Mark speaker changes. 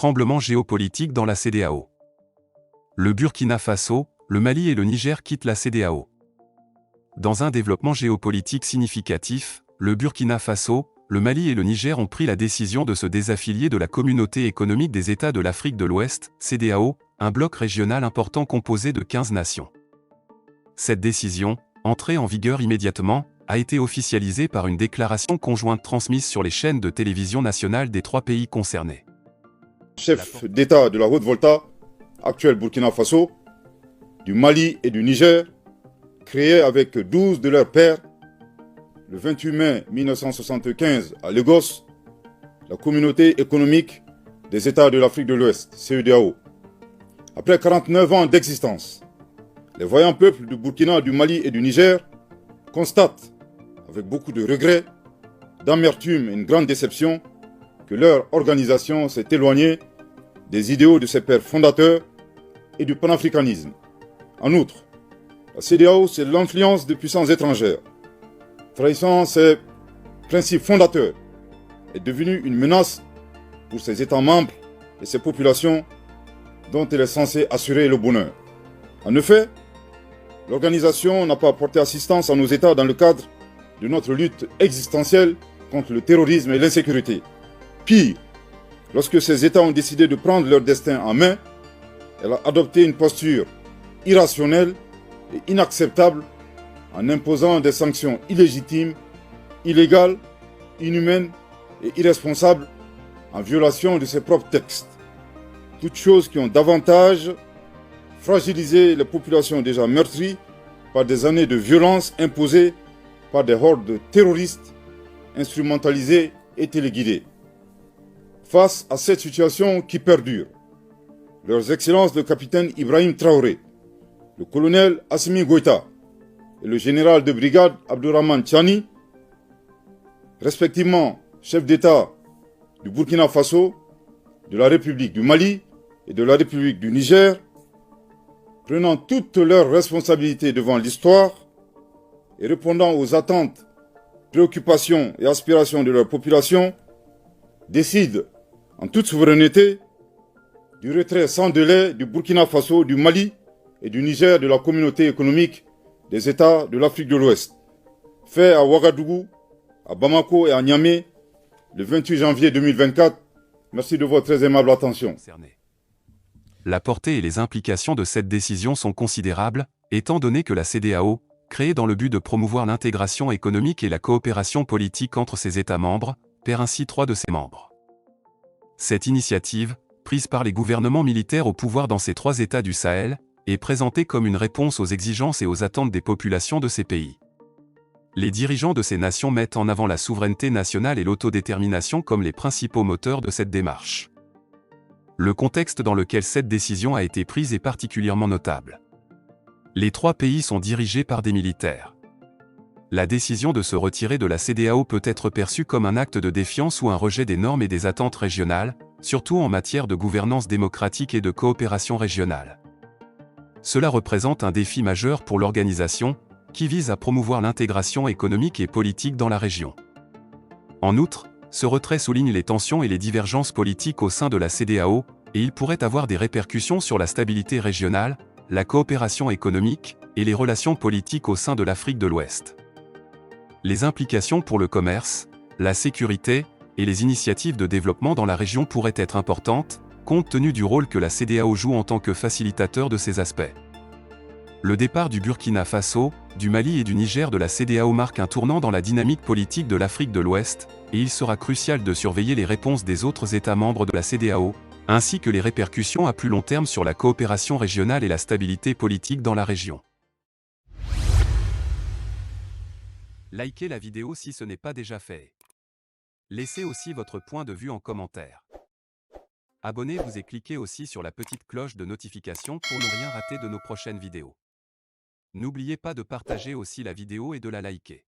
Speaker 1: tremblement géopolitique dans la CEDEAO. Le Burkina Faso, le Mali et le Niger quittent la CEDEAO. Dans un développement géopolitique significatif, le Burkina Faso, le Mali et le Niger ont pris la décision de se désaffilier de la Communauté économique des États de l'Afrique de l'Ouest, CEDEAO, un bloc régional important composé de 15 nations. Cette décision, entrée en vigueur immédiatement, a été officialisée par une déclaration conjointe transmise sur les chaînes de télévision nationales des 3 pays concernés.
Speaker 2: Chef d'État de la Haute-Volta, actuel Burkina Faso, du Mali et du Niger, créés avec 12 de leurs pairs, le 28 mai 1975 à Lagos, la Communauté économique des États de l'Afrique de l'Ouest, CEDEAO. Après 49 ans d'existence, les voyants peuples du Burkina, du Mali et du Niger constatent, avec beaucoup de regrets, d'amertume et une grande déception, que leur organisation s'est éloignée des idéaux de ses pères fondateurs et du panafricanisme. En outre, la CEDEAO, c'est l'influence de puissances étrangères. Trahissant ses principes fondateurs, est devenue une menace pour ses États membres et ses populations dont elle est censée assurer le bonheur. En effet, l'organisation n'a pas apporté assistance à nos États dans le cadre de notre lutte existentielle contre le terrorisme et l'insécurité. Pire, lorsque ces États ont décidé de prendre leur destin en main, elle a adopté une posture irrationnelle et inacceptable en imposant des sanctions illégitimes, illégales, inhumaines et irresponsables en violation de ses propres textes. Toutes choses qui ont davantage fragilisé les populations déjà meurtries par des années de violence imposées par des hordes terroristes instrumentalisées et téléguidées. Face à cette situation qui perdure, leurs excellences le capitaine Ibrahim Traoré, le colonel Assimi Goïta et le général de brigade Abdourahmane Tchani, respectivement chef d'État du Burkina Faso, de la République du Mali et de la République du Niger, prenant toutes leurs responsabilités devant l'histoire et répondant aux attentes, préoccupations et aspirations de leur population, décident, en toute souveraineté, du retrait sans délai du Burkina Faso, du Mali et du Niger de la Communauté économique des États de l'Afrique de l'Ouest, fait à Ouagadougou, à Bamako et à Niamey, le 28 janvier 2024. Merci de votre très aimable attention.
Speaker 1: La portée et les implications de cette décision sont considérables, étant donné que la CEDEAO, créée dans le but de promouvoir l'intégration économique et la coopération politique entre ses États membres, perd ainsi 3 de ses membres. Cette initiative, prise par les gouvernements militaires au pouvoir dans ces 3 États du Sahel, est présentée comme une réponse aux exigences et aux attentes des populations de ces pays. Les dirigeants de ces nations mettent en avant la souveraineté nationale et l'autodétermination comme les principaux moteurs de cette démarche. Le contexte dans lequel cette décision a été prise est particulièrement notable. Les 3 pays sont dirigés par des militaires. La décision de se retirer de la CEDEAO peut être perçue comme un acte de défiance ou un rejet des normes et des attentes régionales, surtout en matière de gouvernance démocratique et de coopération régionale. Cela représente un défi majeur pour l'organisation, qui vise à promouvoir l'intégration économique et politique dans la région. En outre, ce retrait souligne les tensions et les divergences politiques au sein de la CEDEAO, et il pourrait avoir des répercussions sur la stabilité régionale, la coopération économique et les relations politiques au sein de l'Afrique de l'Ouest. Les implications pour le commerce, la sécurité et les initiatives de développement dans la région pourraient être importantes, compte tenu du rôle que la CEDEAO joue en tant que facilitateur de ces aspects. Le départ du Burkina Faso, du Mali et du Niger de la CEDEAO marque un tournant dans la dynamique politique de l'Afrique de l'Ouest, et il sera crucial de surveiller les réponses des autres États membres de la CEDEAO, ainsi que les répercussions à plus long terme sur la coopération régionale et la stabilité politique dans la région. Likez la vidéo si ce n'est pas déjà fait. Laissez aussi votre point de vue en commentaire. Abonnez-vous et cliquez aussi sur la petite cloche de notification pour ne rien rater de nos prochaines vidéos. N'oubliez pas de partager aussi la vidéo et de la liker.